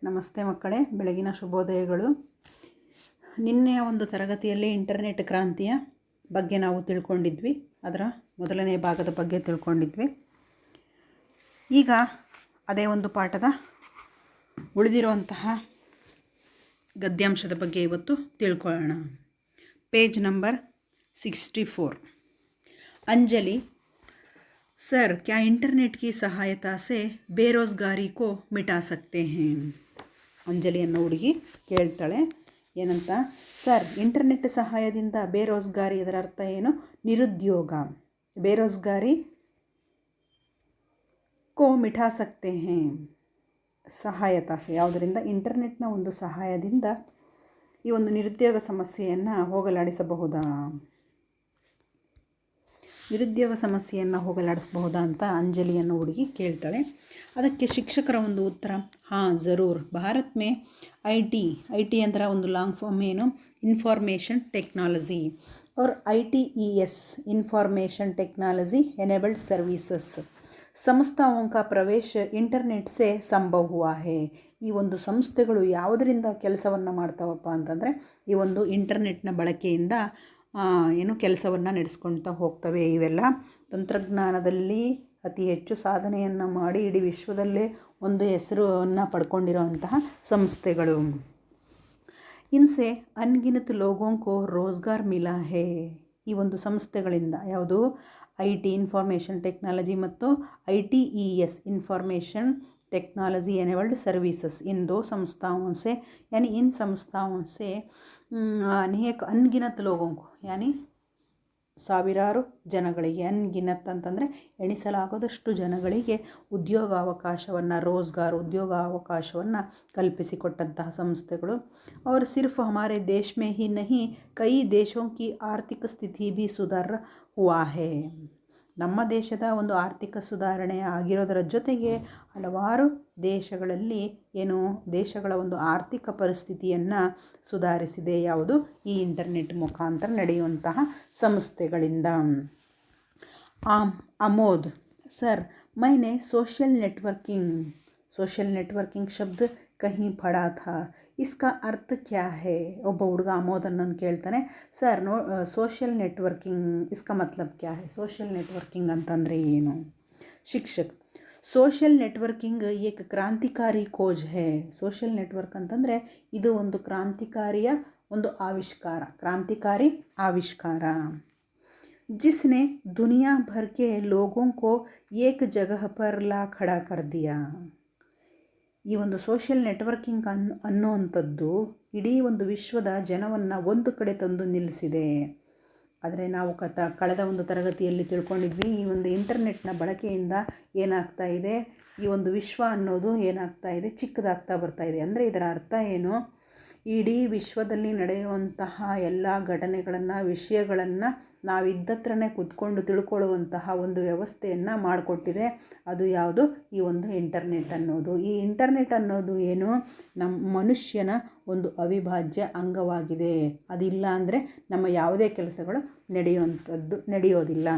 ನಮಸ್ತೆ ಮಕ್ಕಳೇ, ಬೆಳಗಿನ ಶುಭೋದಯಗಳು. ನಿನ್ನೆಯ ಒಂದು ತರಗತಿಯಲ್ಲಿ ಇಂಟರ್ನೆಟ್ ಕ್ರಾಂತಿಯ ಬಗ್ಗೆ ನಾವು ತಿಳ್ಕೊಂಡಿದ್ವಿ. ಅದರ ಮೊದಲನೇ ಭಾಗದ ಬಗ್ಗೆ ತಿಳ್ಕೊಂಡಿದ್ವಿ. ಈಗ ಅದೇ ಒಂದು ಪಾಠದ ಉಳಿದಿರುವಂತಹ ಗದ್ಯಾಂಶದ ಬಗ್ಗೆ ಇವತ್ತು ತಿಳ್ಕೊಳ್ಳೋಣ. Page number 64. अंजलि, सर क्या इंटरनेट की सहायता से बेरोज़गारी को मिटा सकते हैं? ಅಂಜಲಿ ಅನ್ನೋ ಹುಡುಗಿ ಕೇಳ್ತಾಳೆ ಏನಂತ. ಸರ್, ಇಂಟರ್ನೆಟ್ ಸಹಾಯದಿಂದ ಬೇರೋಜ್ಗಾರಿ, ಇದರ ಅರ್ಥ ಏನು? ನಿರುದ್ಯೋಗ. ಬೇರೋಜ್ಗಾರಿ ಕೋ ಮಿಠಾ ಸಕ್ತೆ ಹೇ, ಸಹಾಯತಾ ಸೆ, ಯಾವುದರಿಂದ? ಇಂಟರ್ನೆಟ್ನ ಒಂದು ಸಹಾಯದಿಂದ ಈ ಒಂದು ನಿರುದ್ಯೋಗ ಸಮಸ್ಯೆಯನ್ನು ಹೋಗಲಾಡಿಸಬಹುದಾ ಅಂತ ಅಂಜಲಿಯನ್ನು ಹುಡುಗಿ ಕೇಳ್ತಾಳೆ. ಅದಕ್ಕೆ ಶಿಕ್ಷಕರ ಒಂದು ಉತ್ತರ, ಹಾಂ ಜರೂರ್. ಭಾರತ್ ಮೇ ಐ ಟಿ ಅಂದರೆ ಒಂದು ಲಾಂಗ್ ಫಾರ್ಮ್ ಏನು? ಇನ್ಫಾರ್ಮೇಷನ್ ಟೆಕ್ನಾಲಜಿ और ITES information technology enabled services ಸಂಸ್ಥಾओं का प्रवेश इंटरनेट से संभव हुआ है. ಈ ಒಂದು ಸಂಸ್ಥೆಗಳು ಯಾವುದರಿಂದ ಕೆಲಸವನ್ನು ಮಾಡ್ತಾವಪ್ಪ ಅಂತಂದರೆ ಈ ಒಂದು ಇಂಟರ್ನೆಟ್ನ ಬಳಕೆಯಿಂದ ಏನು ಕೆಲಸವನ್ನು ನಡೆಸ್ಕೊಳ್ತಾ ಹೋಗ್ತವೆ. ಇವೆಲ್ಲ ತಂತ್ರಜ್ಞಾನದಲ್ಲಿ ಅತಿ ಹೆಚ್ಚು ಸಾಧನೆಯನ್ನು ಮಾಡಿ ಇಡೀ ವಿಶ್ವದಲ್ಲೇ ಒಂದು ಹೆಸರನ್ನು ಪಡ್ಕೊಂಡಿರೋಂತಹ ಸಂಸ್ಥೆಗಳು. ಇನ್ಸೆ ಅನ್ಗಿನತ್ ಲೋಗೋಂ ಕೋ ರೋಜ್ಗಾರ್ ಮಿಲಾ ಹೇ. ಈ ಒಂದು ಸಂಸ್ಥೆಗಳಿಂದ ಯಾವುದು? IT ಇನ್ಫಾರ್ಮೇಷನ್ ಟೆಕ್ನಾಲಜಿ ಮತ್ತು ITES information technology enabled services, इन दो संस्थाओं से यानी इन संस्थाओं से अनेक अनगिनत लोगों को यानी ಸಾವಿರಾರು ಜನಗಳಿಗೆ, ಅನ್ಗಿನತ್ ಅಂತಂದರೆ ಎಣಿಸಲಾಗದಷ್ಟು ಜನಗಳಿಗೆ ಉದ್ಯೋಗಾವಕಾಶವನ್ನು, ಉದ್ಯೋಗಾವಕಾಶವನ್ನು ಕಲ್ಪಿಸಿಕೊಟ್ಟಂತಹ ಸಂಸ್ಥೆಗಳು. और सिर्फ हमारे देश में ही नहीं कई देशों की आर्थिक स्थिति भी सुधार हुआ है. ನಮ್ಮ ದೇಶದ ಒಂದು ಆರ್ಥಿಕ ಸುಧಾರಣೆ ಆಗಿರೋದರ ಜೊತೆಗೆ ಹಲವಾರು ದೇಶಗಳಲ್ಲಿ ದೇಶಗಳ ಒಂದು ಆರ್ಥಿಕ ಪರಿಸ್ಥಿತಿಯನ್ನು ಸುಧಾರಿಸಿದೆ. ಯಾವುದು? ಈ ಇಂಟರ್ನೆಟ್ ಮುಖಾಂತರ ನಡೆಯುವಂತಹ ಸಂಸ್ಥೆಗಳಿಂದ. ಅಮೋದ್, ಸರ್ मैंने सोशल नेटवर्किंग शब्द कहीं पढ़ा था, इसका अर्थ क्या है? ಒಬ್ಬ ಹುಡುಗ ಅಮೋದನ್ನು ಕೇಳ್ತಾನೆ, ಸರ್ ಸೋಷಿಯಲ್ ನೆಟ್ವರ್ಕಿಂಗ್ ಇಸ್ಕಾ ಮತ್ಲಬ್ ಕ್ಯಾ ಹೈ? ಸೋಷಿಯಲ್ ನೆಟ್ವರ್ಕಿಂಗ್ ಅಂತಂದರೆ ಏನು? ಶಿಕ್ಷಕ್, ಸೋಷಿಯಲ್ ನೆಟ್ವರ್ಕಿಂಗ್ ಏಕ ಕ್ರಾಂತಿಕಾರಿ ಖೋಜ್ ಹೈ. ಸೋಷಿಯಲ್ ನೆಟ್ವರ್ಕ್ ಅಂತಂದರೆ ಇದು ಒಂದು ಕ್ರಾಂತಿಕಾರಿ ಆವಿಷ್ಕಾರ. जिसने दुनिया भर के लोगों को एक जगह पर ला खड़ा कर दिया. ಈ ಒಂದು ಸೋಷಿಯಲ್ ನೆಟ್ವರ್ಕಿಂಗ್ ಅನ್ನೋವಂಥದ್ದು ಇಡೀ ಒಂದು ವಿಶ್ವದ ಜನವನ್ನು ಒಂದು ಕಡೆ ತಂದು ನಿಲ್ಲಿಸಿದೆ. ಆದರೆ ನಾವು ಕಳೆದ ಒಂದು ತರಗತಿಯಲ್ಲಿ ತಿಳ್ಕೊಂಡಿದ್ವಿ, ಈ ಒಂದು ಇಂಟರ್ನೆಟ್ನ ಬಳಕೆಯಿಂದ ಏನಾಗ್ತಾ ಇದೆ, ಈ ಒಂದು ವಿಶ್ವ ಅನ್ನೋದು ಏನಾಗ್ತಾ ಇದೆ, ಚಿಕ್ಕದಾಗ್ತಾ ಬರ್ತಾ ಇದೆ. ಅಂದರೆ ಇದರ ಅರ್ಥ ಏನು? ಇಡೀ ವಿಶ್ವದಲ್ಲಿ ನಡೆಯುವಂತಹ ಎಲ್ಲ ಘಟನೆಗಳನ್ನು, ವಿಷಯಗಳನ್ನು ನಾವಿದ್ದತ್ರನೇ ಕೂತ್ಕೊಂಡು ತಿಳ್ಕೊಳ್ಳುವಂತಹ ಒಂದು ವ್ಯವಸ್ಥೆಯನ್ನು ಮಾಡಿಕೊಟ್ಟಿದೆ. ಅದು ಯಾವುದು? ಈ ಒಂದು ಇಂಟರ್ನೆಟ್ ಅನ್ನೋದು. ಈ ಇಂಟರ್ನೆಟ್ ಅನ್ನೋದು ಏನು? ನಮ್ಮ ಮನುಷ್ಯನ ಒಂದು ಅವಿಭಾಜ್ಯ ಅಂಗವಾಗಿದೆ. ಅದಿಲ್ಲ ಅಂದರೆ ನಮ್ಮ ಯಾವುದೇ ಕೆಲಸಗಳು ನಡೆಯೋದಿಲ್ಲ.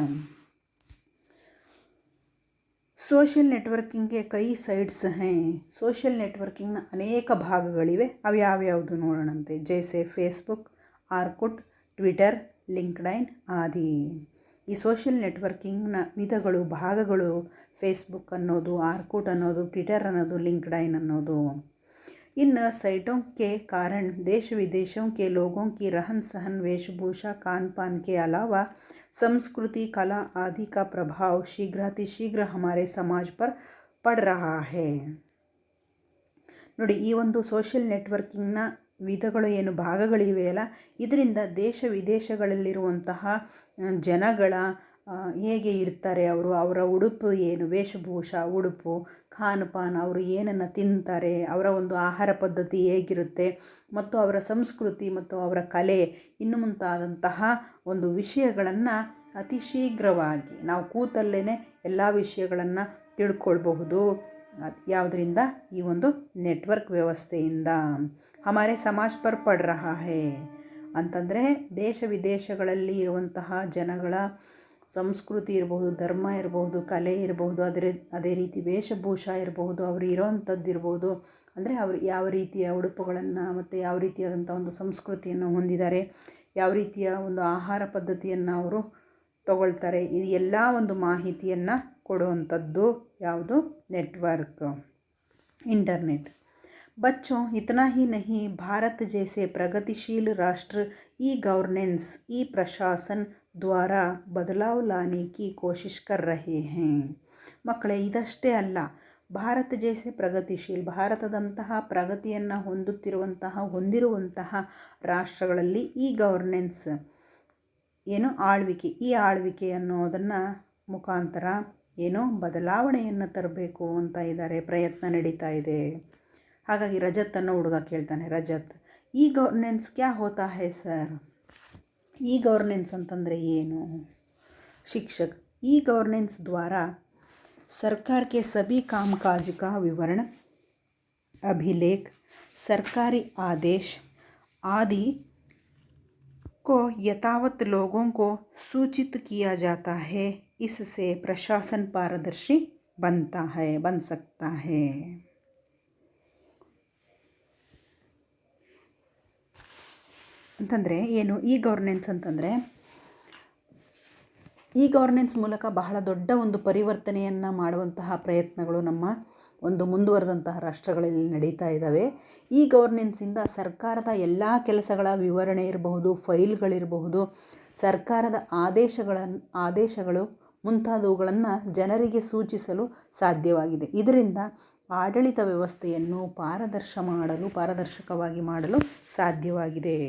ಸೋಷಿಯಲ್ ನೆಟ್ವರ್ಕಿಂಗ್ಗೆ ಕೈ ಸೈಡ್ಸ್ ಹೈ. ಸೋಷಿಯಲ್ ನೆಟ್ವರ್ಕಿಂಗ್ನ ಅನೇಕ ಭಾಗಗಳಿವೆ. ಅವು ಯಾವ್ಯಾವುದು ನೋಡೋಣಂತೆ. ಜೈಸೆ ಫೇಸ್ಬುಕ್, ಆರ್ಕುಟ್, ಟ್ವಿಟರ್, ಲಿಂಕ್ಡ್ಇನ್ ಆದಿ. ಈ ಸೋಷಿಯಲ್ ನೆಟ್ವರ್ಕಿಂಗ್ನ ವಿಧಗಳು, ಭಾಗಗಳು ಫೇಸ್ಬುಕ್ ಅನ್ನೋದು, ಆರ್ಕುಟ್ ಅನ್ನೋದು, ಟ್ವಿಟರ್ ಅನ್ನೋದು, ಲಿಂಕ್ಡ್ಇನ್ ಅನ್ನೋದು. इन साइटों के कारण देश विदेशों के लोगों की रहन सहन, वेशभूषा, खान पान के अलावा संस्कृति, कला आदि का प्रभाव शीघ्र हमारे समाज पर पड़ रहा है. ನೋಡಿ, ಈ ಒಂದು ಸೋಷಿಯಲ್ ನೆಟ್ವರ್ಕಿಂಗ್ನ ವಿಧಗಳು ಭಾಗಗಳಿವೆಯಲ್ಲ, ಇದರಿಂದ ದೇಶ ವಿದೇಶಗಳಲ್ಲಿರುವಂತಹ ಜನಗಳ ಹೇಗೆ ಇರ್ತಾರೆ, ಅವರ ಉಡುಪು ಏನು, ವೇಷಭೂಷ, ಉಡುಪು, ಖಾನಪಾನ, ಅವರು ಏನನ್ನು ತಿಂತಾರೆ, ಅವರ ಒಂದು ಆಹಾರ ಪದ್ಧತಿ ಹೇಗಿರುತ್ತೆ, ಮತ್ತು ಅವರ ಸಂಸ್ಕೃತಿ ಮತ್ತು ಅವರ ಕಲೆ ಇನ್ನು ಮುಂತಾದಂತಹ ಒಂದು ವಿಷಯಗಳನ್ನು ಅತಿ ಶೀಘ್ರವಾಗಿ ನಾವು ಕೂತಲ್ಲೇ ಎಲ್ಲ ವಿಷಯಗಳನ್ನು ತಿಳ್ಕೊಳ್ಬಹುದು. ಯಾವುದರಿಂದ? ಈ ಒಂದು ನೆಟ್ವರ್ಕ್ ವ್ಯವಸ್ಥೆಯಿಂದ. ಹಮಾರೆ ಸಮಾಜ್ ಪರ್ ಪಡ್ ರಹಾ ಹೈ ಅಂತಂದರೆ ದೇಶ ವಿದೇಶಗಳಲ್ಲಿ ಇರುವಂತಹ ಜನಗಳ ಸಂಸ್ಕೃತಿ ಇರಬಹುದು, ಧರ್ಮ ಇರಬಹುದು, ಕಲೆ ಇರಬಹುದು, ಅದೇ ರೀತಿ ವೇಷಭೂಷ ಇರಬಹುದು, ಅವರು ಇರೋವಂಥದ್ದು ಇರ್ಬೋದು. ಅಂದರೆ ಅವರು ಯಾವ ರೀತಿಯ ಉಡುಪುಗಳನ್ನು ಮತ್ತು ಯಾವ ರೀತಿಯಾದಂಥ ಒಂದು ಸಂಸ್ಕೃತಿಯನ್ನು ಹೊಂದಿದ್ದಾರೆ, ಯಾವ ರೀತಿಯ ಒಂದು ಆಹಾರ ಪದ್ಧತಿಯನ್ನು ಅವರು ತಗೊಳ್ತಾರೆ, ಇದು ಎಲ್ಲ ಒಂದು ಮಾಹಿತಿಯನ್ನು ಕೊಡುವಂಥದ್ದು ಯಾವುದು? Network, internet. बच्चों, इतना ही नहीं, भारत जैसे प्रगतिशील राष्ट्र ई गवर्नेंस, ई प्रशासन द्वारा बदलाव लाने की कोशिश कर रहे हैं। ಮಕ್ಕಳೇ, ಇದಷ್ಟೇ ಅಲ್ಲ, ಭಾರತ ಜೈಸೆ ಪ್ರಗತಿಶೀಲ್, ಭಾರತದಂತಹ ಪ್ರಗತಿಯನ್ನು ಹೊಂದಿರುವಂತಹ ರಾಷ್ಟ್ರಗಳಲ್ಲಿ ಈ ಗವರ್ನೆನ್ಸ್ ಏನು ಆಳ್ವಿಕೆ, ಈ ಆಳ್ವಿಕೆ ಅನ್ನೋದನ್ನು ಮುಖಾಂತರ ಏನೋ ಬದಲಾವಣೆಯನ್ನು ತರಬೇಕು ಅಂತ ಇದ್ದಾರೆ, ಪ್ರಯತ್ನ ನಡೀತಾ ಇದೆ. ಹಾಗಾಗಿ ರಜತ್ ಅನ್ನೋ ಹುಡುಗ ಕೇಳ್ತಾನೆ, ರಜತ್, ಈ ಗವರ್ನೆನ್ಸ್ ಕ್ಯಾ ಹೋತಾ ಹೈ ಸರ್? ಈ ಗವರ್ನೆನ್ಸ್ ಅಂತಂದರೆ ಏನು? ಶಿಕ್ಷಕ್, ಈ गवर्नेंस द्वारा सरकार के सभी कामकाज का विवरण, अभिलेख, सरकारी आदेश आदि को यथावत लोगों को सूचित किया जाता है। इससे प्रशासन पारदर्शी बन सकता है। ಅಂತಂದರೆ ಏನು ಈ ಗವರ್ನೆನ್ಸ್ ಅಂತಂದರೆ? ಈ ಗವರ್ನೆನ್ಸ್ ಮೂಲಕ ಬಹಳ ದೊಡ್ಡ ಒಂದು ಪರಿವರ್ತನೆಯನ್ನು ಮಾಡುವಂತಹ ಪ್ರಯತ್ನಗಳು ನಮ್ಮ ಒಂದು ಮುಂದುವರೆದಂತಹ ರಾಷ್ಟ್ರಗಳಲ್ಲಿ ನಡೀತಾ ಇದ್ದಾವೆ. ಈ ಗವರ್ನೆನ್ಸಿಂದ ಸರ್ಕಾರದ ಎಲ್ಲ ಕೆಲಸಗಳ ವಿವರಣೆ ಇರಬಹುದು, ಫೈಲ್ಗಳಿರಬಹುದು, ಸರ್ಕಾರದ ಆದೇಶಗಳು ಮುಂತಾದವುಗಳನ್ನು ಜನರಿಗೆ ಸೂಚಿಸಲು ಸಾಧ್ಯವಾಗಿದೆ. ಇದರಿಂದ ಆಡಳಿತ ವ್ಯವಸ್ಥೆಯನ್ನು ಪಾರದರ್ಶಕವಾಗಿ ಮಾಡಲು ಸಾಧ್ಯವಾಗಿದೆ.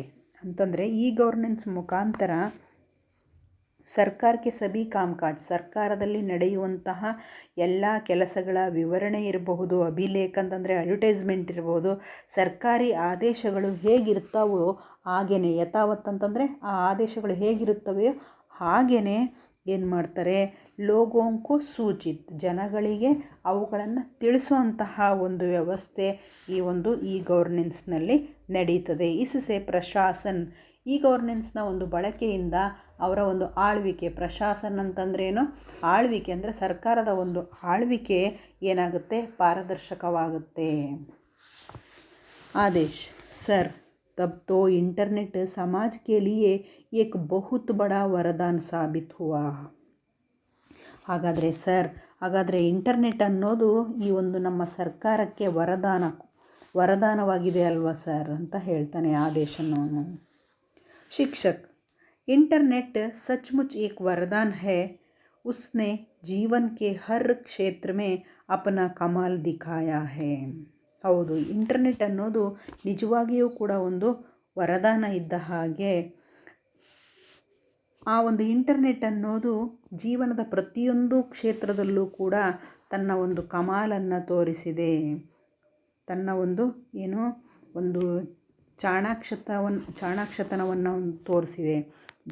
ಅಂತಂದರೆ ಈ ಗವರ್ನೆನ್ಸ್ ಮುಖಾಂತರ ಸರ್ಕಾರಕ್ಕೆ ಸಭಿ ಕಾಮಕಾಜ್, ಸರ್ಕಾರದಲ್ಲಿ ನಡೆಯುವಂತಹ ಎಲ್ಲ ಕೆಲಸಗಳ ವಿವರಣೆ ಇರಬಹುದು, ಅಭಿಲೇಖ ಅಂತಂದರೆ ಅಡ್ವರ್ಟೈಸ್ಮೆಂಟ್ ಇರಬಹುದು, ಸರ್ಕಾರಿ ಆದೇಶಗಳು ಹೇಗಿರ್ತಾವೋ ಹಾಗೆಯೇ, ಯಥಾವತ್ ಅಂತಂದರೆ ಆ ಆದೇಶಗಳು ಹೇಗಿರುತ್ತವೆಯೋ ಹಾಗೆಯೇ ಏನು ಮಾಡ್ತಾರೆ, ಲೋಗೋಂಕೋ ಸೂಚಿತ್, ಜನಗಳಿಗೆ ಅವುಗಳನ್ನು ತಿಳಿಸುವಂತಹ ಒಂದು ವ್ಯವಸ್ಥೆ ಈ ಗವರ್ನೆನ್ಸ್ನಲ್ಲಿ ನಡೀತದೆ. ಇಸ್ಸೆ ಪ್ರಶಾಸನ್, ಈ ಗವರ್ನೆನ್ಸ್ನ ಒಂದು ಬಳಕೆಯಿಂದ ಅವರ ಒಂದು ಆಳ್ವಿಕೆ, ಪ್ರಶಾಸನ್ ಅಂತಂದ್ರೇನು? ಆಳ್ವಿಕೆ ಅಂದರೆ ಸರ್ಕಾರದ ಒಂದು ಆಳ್ವಿಕೆ ಏನಾಗುತ್ತೆ? ಪಾರದರ್ಶಕವಾಗುತ್ತೆ. ಆದೇಶ್, ಸರ್, तब तो इंटरनेट समाज के लिए एक बहुत बड़ा वरदान साबित हुआ। ಹಾಗಾದರೆ ಇಂಟರ್ನೆಟ್ ಅನ್ನೋದು ಈ ಒಂದು ನಮ್ಮ ಸರ್ಕಾರಕ್ಕೆ ವರದಾನವಾಗಿದೆ ಅಲ್ವಾ ಸರ್ ಅಂತ ಹೇಳ್ತಾನೆ ಆದೇಶನವನು. ಶಿಕ್ಷಕ್, इंटरनेट सचमुच एक वरदान है। उसने जीवन के हर क्षेत्र में अपना कमाल दिखाया है। ಹೌದು, ಇಂಟರ್ನೆಟ್ ಅನ್ನೋದು ನಿಜವಾಗಿಯೂ ಕೂಡ ಒಂದು ವರದಾನ ಇದ್ದ ಹಾಗೆ. ಆ ಒಂದು ಇಂಟರ್ನೆಟ್ ಅನ್ನೋದು ಜೀವನದ ಪ್ರತಿಯೊಂದು ಕ್ಷೇತ್ರದಲ್ಲೂ ಕೂಡ ತನ್ನ ಒಂದು ಕಮಾಲನ್ನು ತೋರಿಸಿದೆ, ತನ್ನ ಒಂದು ಚಾಣಾಕ್ಷತನವನ್ನು ತೋರಿಸಿದೆ.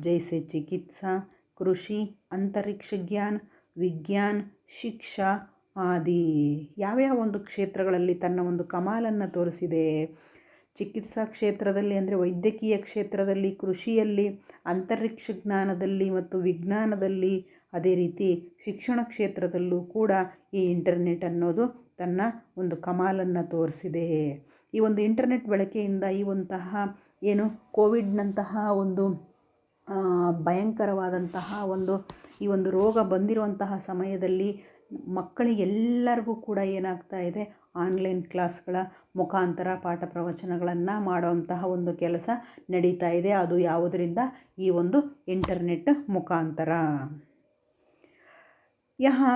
ಜೈಸೆ ಚಿಕಿತ್ಸಾ, ಕೃಷಿ, ಅಂತರಿಕ್ಷ ಜ್ಞಾನ, ವಿಜ್ಞಾನ, ಶಿಕ್ಷಾ ಆದಿ. ಯಾವ್ಯಾವ ಒಂದು ಕ್ಷೇತ್ರಗಳಲ್ಲಿ ತನ್ನ ಒಂದು ಕಮಾಲನ್ನು ತೋರಿಸಿದೆ? ಚಿಕಿತ್ಸಾ ಕ್ಷೇತ್ರದಲ್ಲಿ ಅಂದರೆ ವೈದ್ಯಕೀಯ ಕ್ಷೇತ್ರದಲ್ಲಿ, ಕೃಷಿಯಲ್ಲಿ, ಅಂತರಿಕ್ಷ ಜ್ಞಾನದಲ್ಲಿ ಮತ್ತು ವಿಜ್ಞಾನದಲ್ಲಿ, ಅದೇ ರೀತಿ ಶಿಕ್ಷಣ ಕ್ಷೇತ್ರದಲ್ಲೂ ಕೂಡ ಈ ಇಂಟರ್ನೆಟ್ ಅನ್ನೋದು ತನ್ನ ಒಂದು ಕಮಾಲನ್ನು ತೋರಿಸಿದೆ. ಈ ಒಂದು ಇಂಟರ್ನೆಟ್ ಬಳಕೆಯಿಂದ ಕೋವಿಡ್ನಂತಹ ಒಂದು ಭಯಂಕರವಾದಂತಹ ಈ ಒಂದು ರೋಗ ಬಂದಿರುವಂತಹ ಸಮಯದಲ್ಲಿ ಮಕ್ಕಳಿಗೆಲ್ಲರಿಗೂ ಕೂಡ ಏನಾಗ್ತಾ ಇದೆ, ಆನ್ಲೈನ್ ಕ್ಲಾಸ್ಗಳ ಮುಖಾಂತರ ಪಾಠ ಪ್ರವಚನಗಳನ್ನು ಮಾಡುವಂತಹ ಒಂದು ಕೆಲಸ ನಡೀತಾ ಇದೆ. ಅದು ಯಾವುದರಿಂದ? ಈ ಒಂದು ಇಂಟರ್ನೆಟ್ ಮುಖಾಂತರ. यहाँ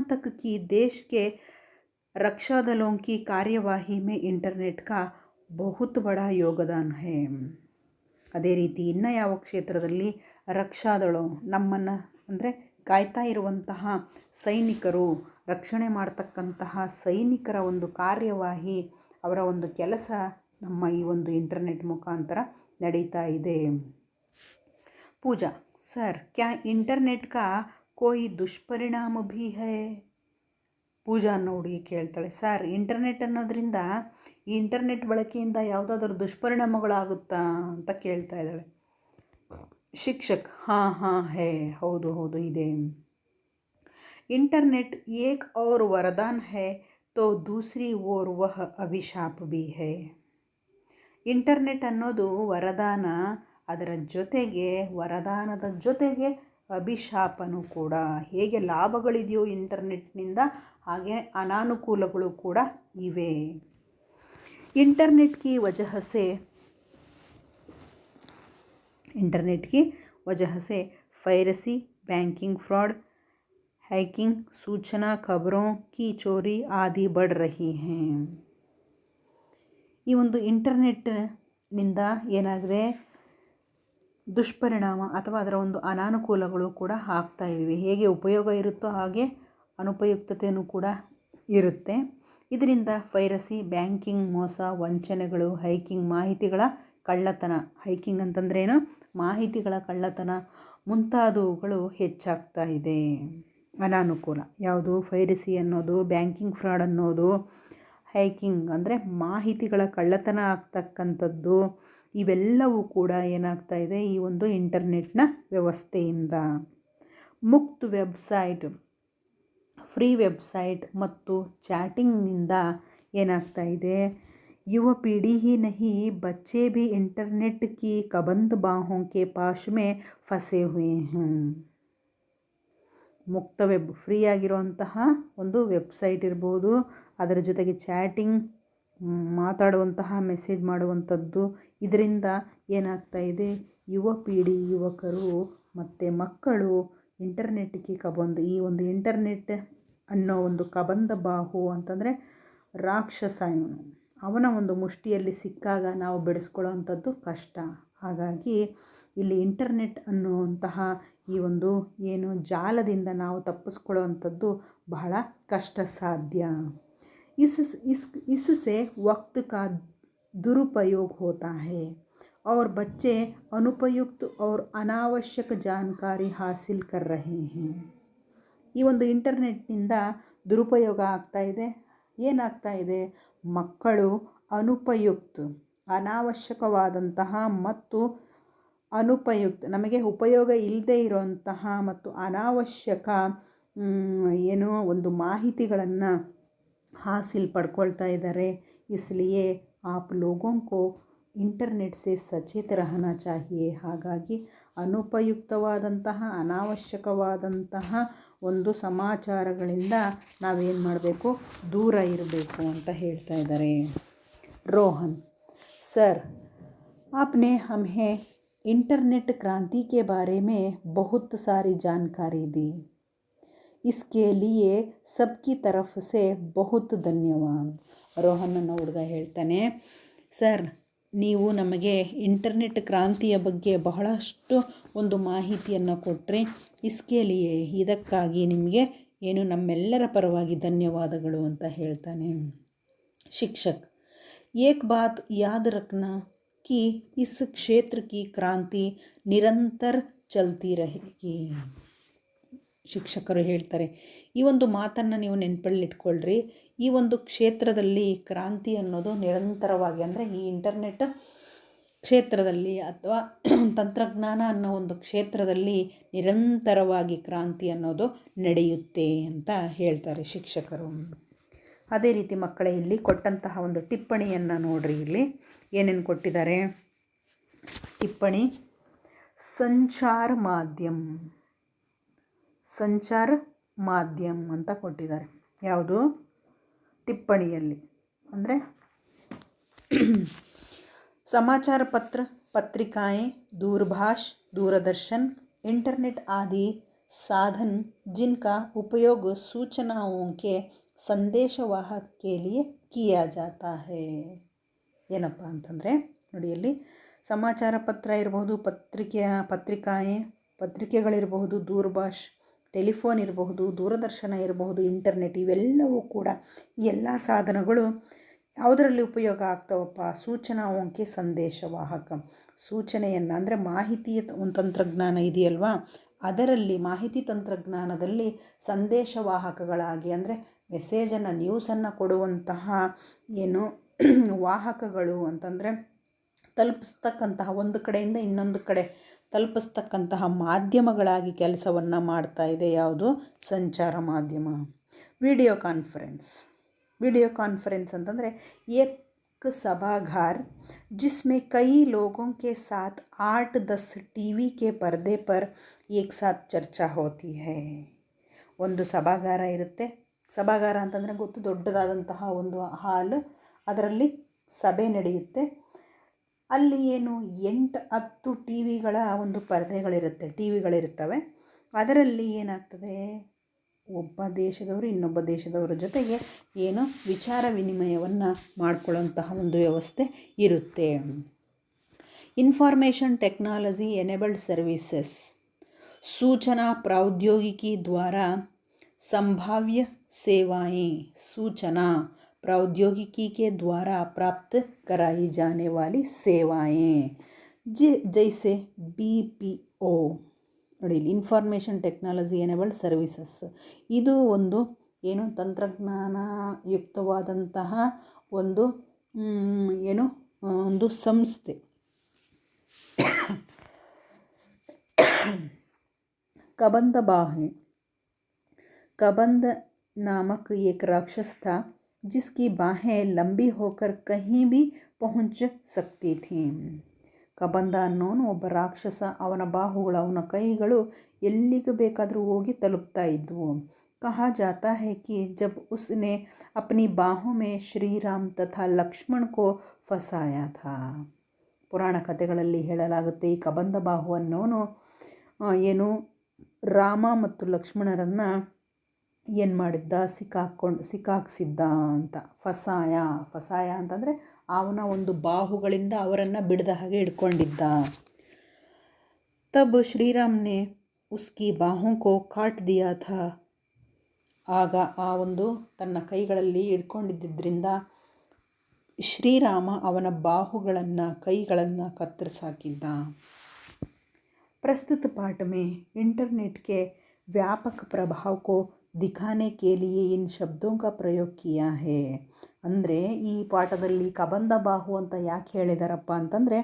तक कि देश के रक्षा दलों की कार्यवाही में इंटरनेट का बहुत बड़ा योगदान है। ಅದೇ ರೀತಿ ಇನ್ನು ಯಾವ ಕ್ಷೇತ್ರದಲ್ಲಿ ರಕ್ಷಾದಳು, ನಮ್ಮನ್ನು ಅಂದರೆ ಕಾಯ್ತಾ ಇರುವಂತಹ ಸೈನಿಕರು, ರಕ್ಷಣೆ ಮಾಡ್ತಕ್ಕಂತಹ ಸೈನಿಕರ ಒಂದು ಕಾರ್ಯವಾಹಿ, ಅವರ ಒಂದು ಕೆಲಸ ನಮ್ಮ ಈ ಒಂದು ಇಂಟರ್ನೆಟ್ ಮುಖಾಂತರ ನಡೀತಾ ಇದೆ. ಪೂಜಾ, ಸರ್, ಕ್ಯಾ ಇಂಟರ್ನೆಟ್ ಕಾ ಕೋಯಿ ದುಷ್ಪರಿಣಾಮ ಭೀ ಹೈ? ಪೂಜಾ ಅನ್ನೋ ಹುಡುಗಿ ಕೇಳ್ತಾಳೆ, ಸರ್, ಇಂಟರ್ನೆಟ್ ಅನ್ನೋದ್ರಿಂದ, ಈ ಇಂಟರ್ನೆಟ್ ಬಳಕೆಯಿಂದ ಯಾವುದಾದ್ರೂ ದುಷ್ಪರಿಣಾಮಗಳಾಗುತ್ತಾ ಅಂತ ಕೇಳ್ತಾ ಇದ್ದಾಳೆ. ಶಿಕ್ಷಕ್ ಹಾಂ ಹಾಂ ಹೇ ಹೌದು ಹೌದು ಇದೆ. इंटरनेट एक और वरदान है तो दूसरी ओर वह अभिशाप भी है. ಇಂಟರ್ನೆಟ್ ಅನ್ನೋದು ವರದಾನ, ಅದರ ಜೊತೆಗೆ ವರದಾನದ ಜೊತೆಗೆ ಅಭಿಶಾಪನೂ ಕೂಡ. ಹೇಗೆ ಲಾಭಗಳಿದೆಯೋ ಇಂಟರ್ನೆಟ್ನಿಂದ, ಹಾಗೆ ಅನಾನುಕೂಲಗಳು ಕೂಡ ಇವೆ. ಇಂಟರ್ನೆಟ್ की वजह से फायरसी, बैंकिंग फ्रॉड, हैकिंग, सूचना खबरों की चोरी आदि बढ़ रही हैं. ಈ ಒಂದು ಇಂಟರ್ನೆಟ್ನಿಂದ ಏನಾಗಿದೆ, ದುಷ್ಪರಿಣಾಮ ಅಥವಾ ಅದರ ಒಂದು ಅನಾನುಕೂಲಗಳು ಕೂಡ ಆಗ್ತಾ ಇವೆ. ಹೇಗೆ ಉಪಯೋಗ ಇರುತ್ತೋ ಹಾಗೆ ಅನುಪಯುಕ್ತತೆಯೂ ಕೂಡ ಇರುತ್ತೆ. ಇದರಿಂದ ಫೈರಸಿ, ಬ್ಯಾಂಕಿಂಗ್ ಮೋಸ, ವಂಚನೆಗಳು, ಹೈಕಿಂಗ್ ಮಾಹಿತಿಗಳ ಕಳ್ಳತನ, ಹೈಕಿಂಗ್ ಅಂತಂದ್ರೇನು, ಮಾಹಿತಿಗಳ ಕಳ್ಳತನ ಮುಂತಾದವುಗಳು ಹೆಚ್ಚಾಗ್ತಾ ಇದೆ. ಅನಾನುಕೂಲ ಯಾವುದು, ಫೈರಸಿ ಅನ್ನೋದು, ಬ್ಯಾಂಕಿಂಗ್ ಫ್ರಾಡ್ ಅನ್ನೋದು, ಹೈಕಿಂಗ್ ಅಂದರೆ ಮಾಹಿತಿಗಳ ಕಳ್ಳತನ ಆಗ್ತಕ್ಕಂಥದ್ದು, ಇವೆಲ್ಲವೂ ಕೂಡ ಏನಾಗ್ತಾ ಇದೆ ಈ ಒಂದು ಇಂಟರ್ನೆಟ್ನ ವ್ಯವಸ್ಥೆಯಿಂದ. ಮುಕ್ತ ವೆಬ್ಸೈಟ್, ಫ್ರೀ ವೆಬ್ಸೈಟ್ ಮತ್ತು ಚಾಟಿಂಗ್ನಿಂದ ಏನಾಗ್ತಾ ಇದೆ, युवा पीढ़ी ही नहीं बच्चे भी इंटरनेट की कबंद बाहों के पाश में फंसे हुए हैं. ಮುಕ್ತ ವೆಬ್, ಫ್ರೀ ಆಗಿರುವಂತಹ ಒಂದು ವೆಬ್ಸೈಟ್ ಇರ್ಬೋದು, ಅದರ ಜೊತೆಗೆ ಚಾಟಿಂಗ್, ಮಾತಾಡುವಂತಹ ಮೆಸೇಜ್ ಮಾಡುವಂಥದ್ದು, ಇದರಿಂದ ಏನಾಗ್ತಾ ಇದೆ, ಯುವ ಪೀಳಿ, ಯುವಕರು ಮತ್ತು ಮಕ್ಕಳು ಇಂಟರ್ನೆಟ್ಗೆ ಕಬಂದು, ಈ ಒಂದು ಇಂಟರ್ನೆಟ್ ಅನ್ನೋ ಒಂದು ಕಬಂದ ಬಾಹು ಅಂತಂದರೆ ರಾಕ್ಷಸ, ಅವನ ಒಂದು ಮುಷ್ಟಿಯಲ್ಲಿ ಸಿಕ್ಕಾಗ ನಾವು ಬಿಡಿಸ್ಕೊಳ್ಳೋವಂಥದ್ದು ಕಷ್ಟ. ಹಾಗಾಗಿ ಇಲ್ಲಿ ಇಂಟರ್ನೆಟ್ ಅನ್ನುವಂತಹ ಈ ಒಂದು ಏನು ಜಾಲದಿಂದ ನಾವು ತಪ್ಪಿಸ್ಕೊಳ್ಳೋವಂಥದ್ದು ಬಹಳ ಕಷ್ಟ ಸಾಧ್ಯ. इससे वक्त का दुरुपयोग होता है और बच्चे अनुपयुक्त और अनावश्यक जानकारी हासिल कर रहे हैं. ಈ ಒಂದು ಇಂಟರ್ನೆಟ್ನಿಂದ ದುರುಪಯೋಗ ಆಗ್ತಾ ಇದೆ. ಏನಾಗ್ತಾ ಇದೆ, ಮಕ್ಕಳು ಅನಾವಶ್ಯಕವಾದಂತಹ ಮತ್ತು ನಮಗೆ ಉಪಯೋಗ ಇಲ್ಲದೆ ಇರೋಂತಹ ಮತ್ತು ಅನಾವಶ್ಯಕ ಏನೋ ಒಂದು ಮಾಹಿತಿಗಳನ್ನು ಹಾಸಿಲ್ ಪಡ್ಕೊಳ್ತಾ ಇದ್ದಾರೆ. इसलिए आप लोगों को ಇಂಟರ್ನೆಟ್ ಸೆ ಸಚೇತ ರಹನಾ ಚಾಹಿಯೆ. ಹಾಗಾಗಿ ಅನುಪಯುಕ್ತವಾದಂತಹ, ಅನಾವಶ್ಯಕವಾದಂತಹ ಒಂದು ಸಮಾಚಾರಗಳಿಂದ ನಾವೇನು ಮಾಡಬೇಕು, ದೂರ ಇರಬೇಕು ಅಂತ ಹೇಳ್ತಾ ಇದ್ದಾರೆ. ರೋಹನ್ ಸರ್, आपने हमें इंटरनेट क्रांति के बारे में बहुत सारी जानकारी दी. इसके लिए सबकी तरफ से बहुत ಧನ್ಯವಾದ. ರೋಹನ್ ಅನ್ನೋ ಹುಡುಗ ಹೇಳ್ತಾನೆ, ಸರ್ ನೀವು ನಮಗೆ ಇಂಟರ್ನೆಟ್ ಕ್ರಾಂತಿಯ ಬಗ್ಗೆ ಬಹಳಷ್ಟು ಒಂದು ಮಾಹಿತಿಯನ್ನು ಕೊಟ್ಟರೆ, ಇಸ್ಕೇಲಿಯೇ ಇದಕ್ಕಾಗಿ ನಿಮಗೆ ಏನು ನಮ್ಮೆಲ್ಲರ ಪರವಾಗಿ ಧನ್ಯವಾದಗಳು ಅಂತ ಹೇಳ್ತಾನೆ. ಶಿಕ್ಷಕ್, ಏಕ್ ಬಾತ್ ಯಾದ್ ರಖ್ನಾ कि इस क्षेत्र की क्रांति निरंतर चलती रहेगी. ಶಿಕ್ಷಕರು ಹೇಳ್ತಾರೆ, ಈ ಒಂದು ಮಾತನ್ನು ನೀವು ನೆನಪಲ್ಲಿಟ್ಕೊಳ್ರಿ, ಈ ಒಂದು ಕ್ಷೇತ್ರದಲ್ಲಿ ಕ್ರಾಂತಿ ಅನ್ನೋದು ನಿರಂತರವಾಗಿ, ಅಂದರೆ ಈ ಇಂಟರ್ನೆಟ್ ಕ್ಷೇತ್ರದಲ್ಲಿ ಅಥವಾ ತಂತ್ರಜ್ಞಾನ ಅನ್ನೋ ಒಂದು ಕ್ಷೇತ್ರದಲ್ಲಿ ನಿರಂತರವಾಗಿ ಕ್ರಾಂತಿ ಅನ್ನೋದು ನಡೆಯುತ್ತೆ ಅಂತ ಹೇಳ್ತಾರೆ ಶಿಕ್ಷಕರು. ಅದೇ ರೀತಿ ಮಕ್ಕಳೇ, ಇಲ್ಲಿ ಕೊಟ್ಟಂತಹ ಒಂದು ಟಿಪ್ಪಣಿಯನ್ನು ನೋಡ್ರಿ. ಇಲ್ಲಿ ಏನೇನು ಕೊಟ್ಟಿದ್ದಾರೆ ಟಿಪ್ಪಣಿ. ಸಂಚಾರ ಮಾಧ್ಯಮ ಅಂತ ಕೊಟ್ಟಿದ್ದಾರೆ. ಯಾವುದು ಟಿಪ್ಪಣಿಯಲ್ಲಿ ಅಂದರೆ समाचार पत्र, पत्रिकाएं, दूरभाष, दूरदर्शन, इंटरनेट आदि साधन जिनका उपयोग सूचनाओं के संदेशवाहक के लिए किया जाता है. ಏನಪ್ಪ ಅಂತಂದರೆ ನೋಡಿ, ಇಲ್ಲಿ ಸಮಾಚಾರ ಪತ್ರ ಇರಬಹುದು, ಪತ್ರಿಕೆಗಳಿರಬಹುದು, ದೂರಭಾಷ್, ಟೆಲಿಫೋನ್ ಇರಬಹುದು, ದೂರದರ್ಶನ ಇರಬಹುದು, ಇಂಟರ್ನೆಟ್, ಇವೆಲ್ಲವೂ ಕೂಡ ಈ ಎಲ್ಲ ಸಾಧನಗಳು ಯಾವುದರಲ್ಲಿ ಉಪಯೋಗ ಆಗ್ತಾವಪ್ಪ, ಸೂಚನಾಂಕೆ ಸಂದೇಶವಾಹಕ, ಸೂಚನೆಯನ್ನು ಅಂದರೆ ಮಾಹಿತಿ ಒಂದು ತಂತ್ರಜ್ಞಾನ ಇದೆಯಲ್ವಾ, ಅದರಲ್ಲಿ ಮಾಹಿತಿ ತಂತ್ರಜ್ಞಾನದಲ್ಲಿ ಸಂದೇಶವಾಹಕಗಳಾಗಿ, ಅಂದರೆ ಮೆಸೇಜನ್ನು, ನ್ಯೂಸನ್ನು ಕೊಡುವಂತಹ ಏನು ವಾಹಕಗಳು ಅಂತಂದರೆ ತಲುಪಿಸ್ತಕ್ಕಂತಹ, ಒಂದು ಕಡೆಯಿಂದ ಇನ್ನೊಂದು ಕಡೆ ತಲುಪಿಸ್ತಕ್ಕಂತಹ ಮಾಧ್ಯಮಗಳಾಗಿ ಕೆಲಸವನ್ನು ಮಾಡ್ತಾ ಇದೆ ಯಾವುದು? ಸಂಚಾರ ಮಾಧ್ಯಮ. ವಿಡಿಯೋ ಕಾನ್ಫರೆನ್ಸ್ ಅಂತಂದರೆ एक सभागार जिसमें कई लोगों के साथ 8-10 टीवी के पर्दे पर एक साथ ಚರ್ಚಾ ಹೋತಿ है. ಒಂದು ಸಭಾಗಾರ ಇರುತ್ತೆ. ಸಭಾಗಾರ ಅಂತಂದರೆ ಗೊತ್ತು, ದೊಡ್ಡದಾದಂತಹ ಒಂದು ಹಾಲ್, ಅದರಲ್ಲಿ ಸಭೆ ನಡೆಯುತ್ತೆ. ಅಲ್ಲಿ ಏನು 8-10 ಟಿ ವಿಗಳ ಒಂದು ಟಿವಿಗಳಿರ್ತವೆ. ಅದರಲ್ಲಿ ಏನಾಗ್ತದೆ, ಒಬ್ಬ ದೇಶದವರು ಇನ್ನೊಬ್ಬ ದೇಶದವರ ಜೊತೆಗೆ ಏನು ವಿಚಾರ ವಿನಿಮಯವನ್ನು ಮಾಡಿಕೊಳ್ಳುವಂತಹ ಒಂದು ವ್ಯವಸ್ಥೆ ಇರುತ್ತೆ. ಇನ್ಫಾರ್ಮೇಷನ್ ಟೆಕ್ನಾಲಜಿ ಎನೇಬಲ್ಡ್ ಸರ್ವಿसेस सूचना प्रौद्योगिकी द्वारा संभाव्य सेवाएं सूचना प्रौद्योगिकी के द्वारा प्राप्त कराई जाने वाली सेवाएं जैसे BPO ನೋಡಿ. ಇನ್ಫಾರ್ಮೇಷನ್ ಟೆಕ್ನಾಲಜಿ ಎನೇಬಲ್ಡ್ ಸರ್ವಿಸಸ್ ಇದು ಒಂದು ಏನು ತಂತ್ರಜ್ಞಾನಯುಕ್ತವಾದಂತಹ ಒಂದು ಒಂದು ಸಂಸ್ಥೆ. कबंध नामक एक राक्षस था जिसकी बाहें लंबी होकर कहीं भी पहुंच सकती थीं. ಕಬಂಧ ಅನ್ನೋನು ಒಬ್ಬ ರಾಕ್ಷಸ. ಅವನ ಬಾಹುಗಳು, ಅವನ ಕೈಗಳು ಎಲ್ಲಿಗೆ ಬೇಕಾದರೂ ಹೋಗಿ ತಲುಪ್ತಾ ಇದ್ವು. कहा जाता है कि जब उसने अपनी बाहों में श्री राम तथा लक्ष्मण को फंसाया था. ಪುರಾಣ ಕಥೆಗಳಲ್ಲಿ ಹೇಳಲಾಗುತ್ತೆ, ಈ ಕಬಂಧ ಬಾಹು ಅನ್ನೋನು ಏನು ರಾಮ ಮತ್ತು ಲಕ್ಷ್ಮಣರನ್ನು ಏನು ಮಾಡಿದ್ದ, ಸಿಕ್ಕಾಕ್ಸಿದ್ದ ಅಂತ. ಫಸಾಯ ಅಂತಂದರೆ ಅವನ ಒಂದು ಬಾಹುಗಳಿಂದ ಅವರನ್ನು ಬಿಡದ ಹಾಗೆ ಇಟ್ಕೊಂಡಿದ್ದ. ತಬ್ ಶ್ರೀರಾಮ್ನೆ ಉಸ್ಕಿ ಬಾಹೋं को ಕಾಟ್ ದಿಯಾ ಥಾ. ಆಗ ಆ ಒಂದು ತನ್ನ ಕೈಗಳಲ್ಲಿ ಇಟ್ಕೊಂಡಿದ್ದರಿಂದ ಶ್ರೀರಾಮ ಅವನ ಕೈಗಳನ್ನು ಕತ್ತರಿಸಾಕಿದ್ದ. प्रस्तुत पाठ में इंटरनेट के व्यापक प्रभाव को दिखाने के लिए इन शब्दों का प्रयोग किया है. ಅಂದರೆ ಈ ಪಾಠದಲ್ಲಿ ಕಬಂಧ ಬಾಹು ಅಂತ ಯಾಕೆ ಹೇಳಿದಾರಪ್ಪ ಅಂತಂದರೆ,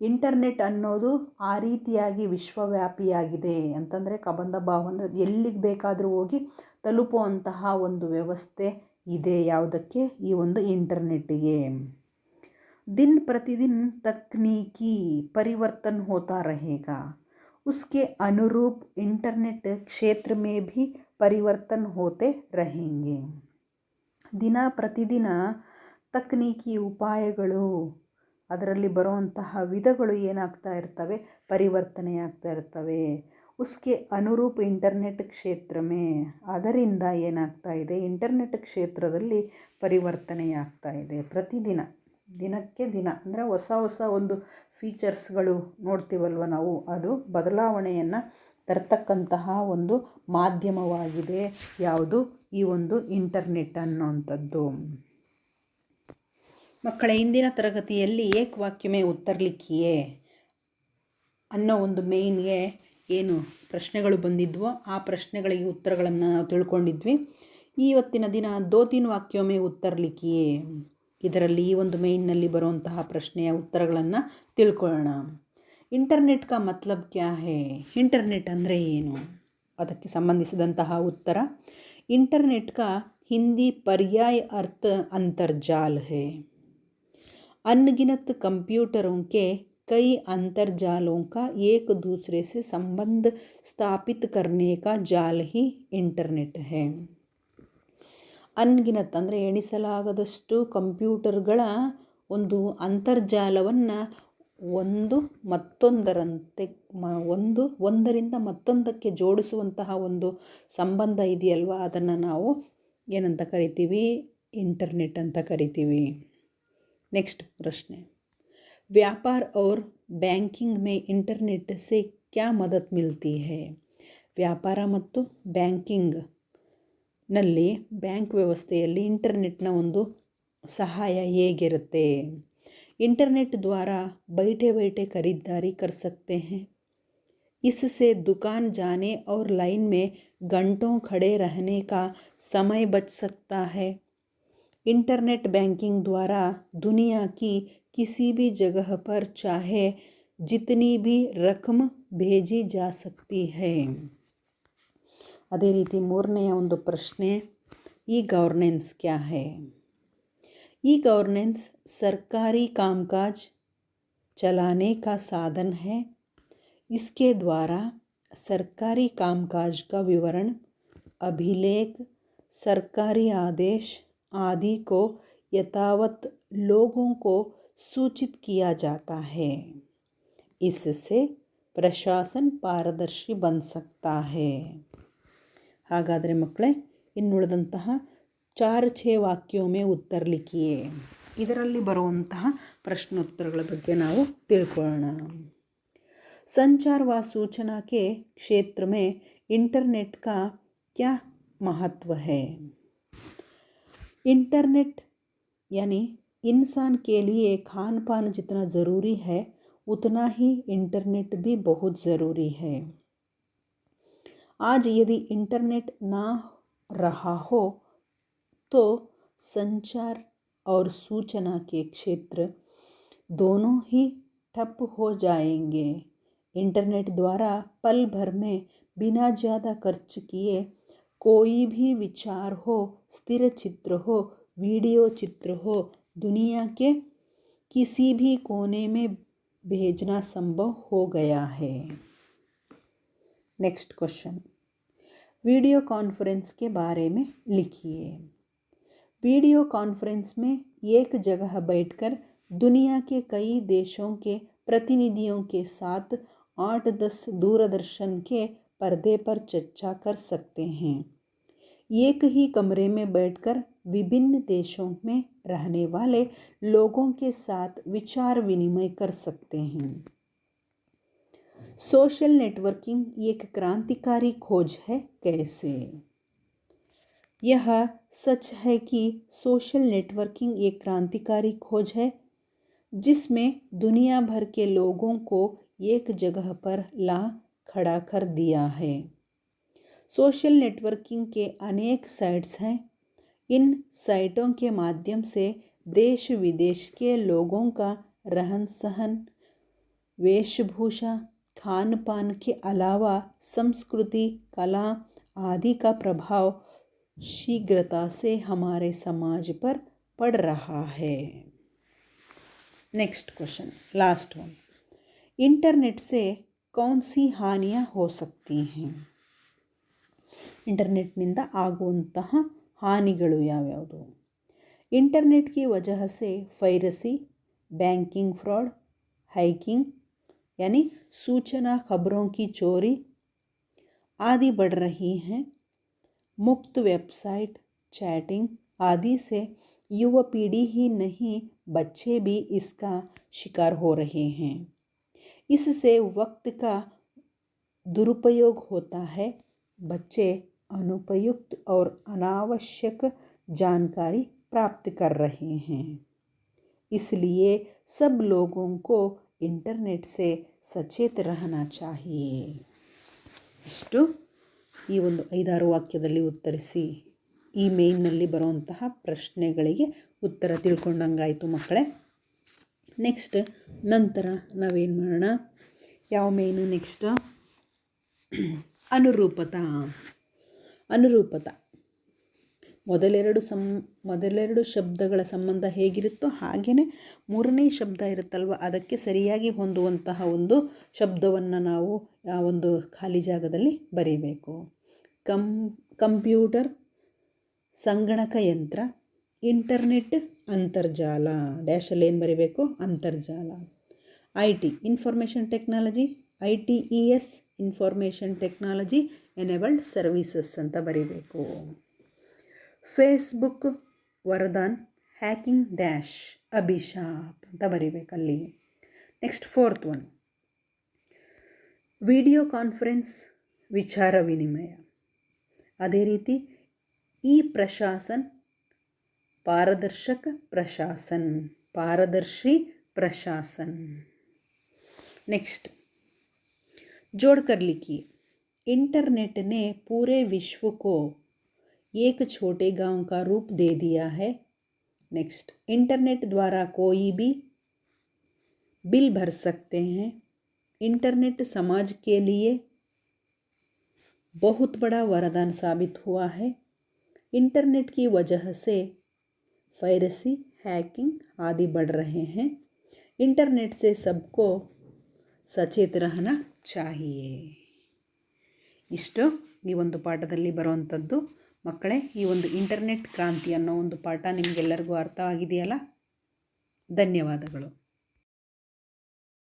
ಇಂಟರ್ನೆಟ್ ಅನ್ನೋದು ಆ ರೀತಿಯಾಗಿ ವಿಶ್ವವ್ಯಾಪಿಯಾಗಿದೆ ಅಂತಂದರೆ, ಕಬಂಧ ಬಾಹು ಅಂದರೆ ಎಲ್ಲಿಗೆ ಬೇಕಾದರೂ ಹೋಗಿ ತಲುಪುವಂತಹ ಒಂದು ವ್ಯವಸ್ಥೆ ಇದೆ. ಯಾವುದಕ್ಕೆ? ಈ ಒಂದು ಇಂಟರ್ನೆಟ್ಟಿಗೆ. दिन प्रतिदिन तकनीकी परिवर्तन होता रहेगा, उसके अनुरूप इंटरनेट क्षेत्र में भी परिवर्तन होते रहेंगे. ದಿನ ಪ್ರತಿದಿನ ತಕ್ನೀಕಿ ಉಪಾಯಗಳು, ಅದರಲ್ಲಿ ಬರುವಂತಹ ವಿಧಗಳು ಏನಾಗ್ತಾ ಇರ್ತವೆ? ಪರಿವರ್ತನೆಯಾಗ್ತಾ ಇರ್ತವೆ. ಉಸ್ಕೆ ಅನುರೂಪ ಇಂಟರ್ನೆಟ್ ಕ್ಷೇತ್ರ ಮೇ, ಅದರಿಂದ ಏನಾಗ್ತಾ ಇದೆ? ಇಂಟರ್ನೆಟ್ ಕ್ಷೇತ್ರದಲ್ಲಿ ಪರಿವರ್ತನೆಯಾಗ್ತಾ ಇದೆ. ಪ್ರತಿದಿನ, ದಿನಕ್ಕೆ ದಿನ ಅಂದರೆ ಹೊಸ ಒಂದು ಫೀಚರ್ಸ್ಗಳು ನೋಡ್ತೀವಲ್ವ ನಾವು, ಅದು ಬದಲಾವಣೆಯನ್ನು ತರ್ತಕ್ಕಂತಹ ಒಂದು ಮಾಧ್ಯಮವಾಗಿದೆ. ಯಾವುದು? ಈ ಒಂದು ಇಂಟರ್ನೆಟ್ ಅನ್ನೋಂಥದ್ದು. ಮಕ್ಕಳ ಹಿಂದಿನ ತರಗತಿಯಲ್ಲಿ ಏಕ ವಾಕ್ಯಮೇ ಉತ್ತರ ಲಿಖಿಯೇ ಅನ್ನೋ ಒಂದು ಮೇಯ್ನ್ಗೆ ಏನು ಪ್ರಶ್ನೆಗಳು ಬಂದಿದ್ವೋ ಆ ಪ್ರಶ್ನೆಗಳಿಗೆ ಉತ್ತರಗಳನ್ನು ನಾವು ತಿಳ್ಕೊಂಡಿದ್ವಿ. ಇವತ್ತಿನ ದಿನ ದೋ ತೀನ್ ವಾಕ್ಯಮೇ ಉತ್ತರ ಲಿಖಿಯೇ, ಇದರಲ್ಲಿ ಈ ಒಂದು ಮೇಯ್ನ್ನಲ್ಲಿ ಬರುವಂತಹ ಪ್ರಶ್ನೆಯ ಉತ್ತರಗಳನ್ನು ತಿಳ್ಕೊಳ್ಳೋಣ. ಇಂಟರ್ನೆಟ್ ಕಾ ಮತ್ಲಬ್ ಕ್ಯಾ ಹೇ? ಇಂಟರ್ನೆಟ್ ಅಂದರೆ ಏನು? ಅದಕ್ಕೆ ಸಂಬಂಧಿಸಿದಂತಹ ಉತ್ತರ. ಇಂಟರ್ನೆಟ್ ಕಾ ಹಿಂದಿ ಪರ್ಯಾಯ अर्थ अंतर्जाल है. अनगिनत कंप्यूटरों के कई अंतर्जालों का एक दूसरे से संबंध स्थापित करने का जाल ही इंटरनेट है. ಅನ್ಗಿನತ್ ಅಂದರೆ ಎಣಿಸಲಾಗದಷ್ಟು ಕಂಪ್ಯೂಟರ್ಗಳ ಒಂದು ಅಂತರ್ಜಾಲವನ್ನು ಒಂದರಿಂದ ಮತ್ತೊಂದಕ್ಕೆ ಜೋಡಿಸುವಂತಹ ಒಂದು ಸಂಬಂಧ ಇದೆಯಲ್ವ, ಅದನ್ನು ನಾವು ಏನಂತ ಕರಿತೀವಿ? ಇಂಟರ್ನೆಟ್ ಅಂತ ಕರಿತೀವಿ. ನೆಕ್ಸ್ಟ್ ಪ್ರಶ್ನೆ, ವ್ಯಾಪಾರ और ಬ್ಯಾಂಕಿಂಗ್ में इंटरनेट से क्या मदद मिलती है? ವ್ಯಾಪಾರ ಮತ್ತು ಬ್ಯಾಂಕಿಂಗ್ನಲ್ಲಿ, ಬ್ಯಾಂಕ್ ವ್ಯವಸ್ಥೆಯಲ್ಲಿ ಇಂಟರ್ನೆಟ್ನ ಒಂದು ಸಹಾಯ ಹೇಗಿರುತ್ತೆ? इंटरनेट द्वारा बैठे बैठे खरीदारी कर सकते हैं. इससे दुकान जाने और लाइन में घंटों खड़े रहने का समय बच सकता है. इंटरनेट बैंकिंग द्वारा दुनिया की किसी भी जगह पर चाहे जितनी भी रकम भेजी जा सकती है. ಅದೇ ರೀತಿ ಮೂರನೆಯ ಒಂದು ಪ್ರಶ್ನೆ, ई गवर्नेंस क्या है? ई गवर्नेंस सरकारी कामकाज चलाने का साधन है. इसके द्वारा सरकारी कामकाज का विवरण, अभिलेख, सरकारी आदेश आदि को यथावत लोगों को सूचित किया जाता है. इससे प्रशासन पारदर्शी बन सकता है. ಹಾಗಾದರೆ ಮಕ್ಕಳೇ, ಇನ್ನುಳಿದಂತಹ 4-6 ವಾಕ್ಯೋं में उत्तर लिखिए. ಇದರಲ್ಲಿ ಬರುವಂತಹ ಪ್ರಶ್ನೋತ್ತರಗಳ ಬಗ್ಗೆ ನಾವು ತಿಳ್ಕೊಳ್ಳೋಣ. संचार व सूचना के क्षेत्र में इंटरनेट का क्या महत्व है? इंटरनेट यानी इंसान के लिए खान पान जितना ज़रूरी है उतना ही इंटरनेट भी बहुत ज़रूरी है. आज यदि इंटरनेट ना रहा हो तो संचार और सूचना के क्षेत्र दोनों ही ठप हो जाएंगे. इंटरनेट द्वारा पल भर में बिना ज़्यादा खर्च किए कोई भी विचार हो, स्थिर चित्र हो, वीडियो चित्र हो, दुनिया के किसी भी कोने में भेजना संभव हो गया है. नेक्स्ट क्वेश्चन, वीडियो कॉन्फ्रेंस के बारे में लिखिए. वीडियो कॉन्फ्रेंस में एक जगह बैठकर दुनिया के कई देशों के प्रतिनिधियों के साथ 8-10 दूरदर्शन के पर्दे पर चर्चा कर सकते हैं. एक ही कमरे में बैठकर विभिन्न देशों में रहने वाले लोगों के साथ विचार विनिमय कर सकते हैं. सोशल नेटवर्किंग एक क्रांतिकारी खोज है. कैसे? यह सच है कि सोशल नेटवर्किंग एक क्रांतिकारी खोज है जिसमें दुनिया भर के लोगों को एक जगह पर ला खड़ा कर दिया है. सोशल नेटवर्किंग के अनेक साइट्स हैं. इन साइटों के माध्यम से देश विदेश के लोगों का रहन सहन, वेशभूषा, खान पान के अलावा संस्कृति, कला आदि का प्रभाव शीघ्रता से हमारे समाज पर पड़ रहा है. Next question, last one, internet से कौन सी हानियाँ हो सकती हैं? इंटरनेटनिंದ ಆಗುವಂತಹ ಹಾನಿಗಳು ಯಾವ್ಯಾವುದು? इंटरनेट की वजह से फायरेसी, बैंकिंग फ्रॉड, हैकिंग यानी सूचना खबरों की चोरी आदि बढ़ रही हैं. मुफ्त वेबसाइट, चैटिंग आदि से युवा पीढ़ी ही नहीं बच्चे भी इसका शिकार हो रहे हैं. इससे वक्त का दुरुपयोग होता है. बच्चे अनुपयुक्त और अनावश्यक जानकारी प्राप्त कर रहे हैं. इसलिए सब लोगों को इंटरनेट से सचेत रहना चाहिए. ಇಷ್ಟು ಈ ಒಂದು 5-6 ವಾಕ್ಯದಲ್ಲಿ ಉತ್ತರಿಸಿ ಈ ಮೇಯ್ನಲ್ಲಿ ಬರುವಂತಹ ಪ್ರಶ್ನೆಗಳಿಗೆ ಉತ್ತರ ತಿಳ್ಕೊಂಡಂಗಾಯಿತು ಮಕ್ಕಳೇ. ನೆಕ್ಸ್ಟ್ ನಂತರ ನಾವೇನು ಮಾಡೋಣ, ಯಾವ ಮೇಯ್ನು ನೆಕ್ಸ್ಟ್, ಅನುರೂಪತಾ. ಮೊದಲೆರಡು ಶಬ್ದಗಳ ಸಂಬಂಧ ಹೇಗಿರುತ್ತೋ ಹಾಗೆಯೇ ಮೂರನೇ ಶಬ್ದ ಇರುತ್ತಲ್ವ, ಅದಕ್ಕೆ ಸರಿಯಾಗಿ ಹೊಂದುವಂತಹ ಒಂದು ಶಬ್ದವನ್ನು ನಾವು ಆ ಒಂದು ಖಾಲಿ ಜಾಗದಲ್ಲಿ ಬರೀಬೇಕು. ಕಂಪ್ಯೂಟರ್ ಸಂಗಣಕ ಯಂತ್ರ, ಇಂಟರ್ನೆಟ್ ಅಂತರ್ಜಾಲ, ಡ್ಯಾಶಲ್ಲಿ ಏನು ಬರೀಬೇಕು, ಅಂತರ್ಜಾಲ. IT information technology, ITES information technology enabled services ಅಂತ ಬರೀಬೇಕು. ಫೇಸ್ಬುಕ್ ವರದಾನ್, ಹ್ಯಾಕಿಂಗ್ ಡ್ಯಾಶ್ ಅಭಿಶಾಪ್ ಅಂತ ಬರೀಬೇಕಲ್ಲಿ. Next 4th one, video conference ವಿಚಾರ ವಿನಿಮಯ. ಅದೇ ರೀತಿ ಈ ಪ್ರಶಾಸನ್ पारदर्शक प्रशासन, पारदर्शी प्रशासन. नेक्स्ट जोड़कर लिखिए, इंटरनेट ने पूरे विश्व को एक छोटे गांव का रूप दे दिया है. नेक्स्ट इंटरनेट द्वारा कोई भी बिल भर सकते हैं, इंटरनेट समाज के लिए बहुत बड़ा वरदान साबित हुआ है। इंटरनेट की वजह से पायरेसी, हैकिंग आदि बढ़ रहे हैं। इंटरनेट से सबको सचेत रहना चाहिए। ಇಷ್ಟು ಈ ಒಂದು ಪಾಠದಲ್ಲಿ ಬರುವಂಥದ್ದು. ಮಕ್ಕಳೇ, ಈ ಒಂದು ಇಂಟರ್ನೆಟ್ ಕ್ರಾಂತಿ ಅನ್ನೋ ಒಂದು ಪಾಠ ನಿಮಗೆಲ್ಲರಿಗೂ ಅರ್ಥ ಆಗಿದೆಯಲ್ಲ? ಧನ್ಯವಾದಗಳು.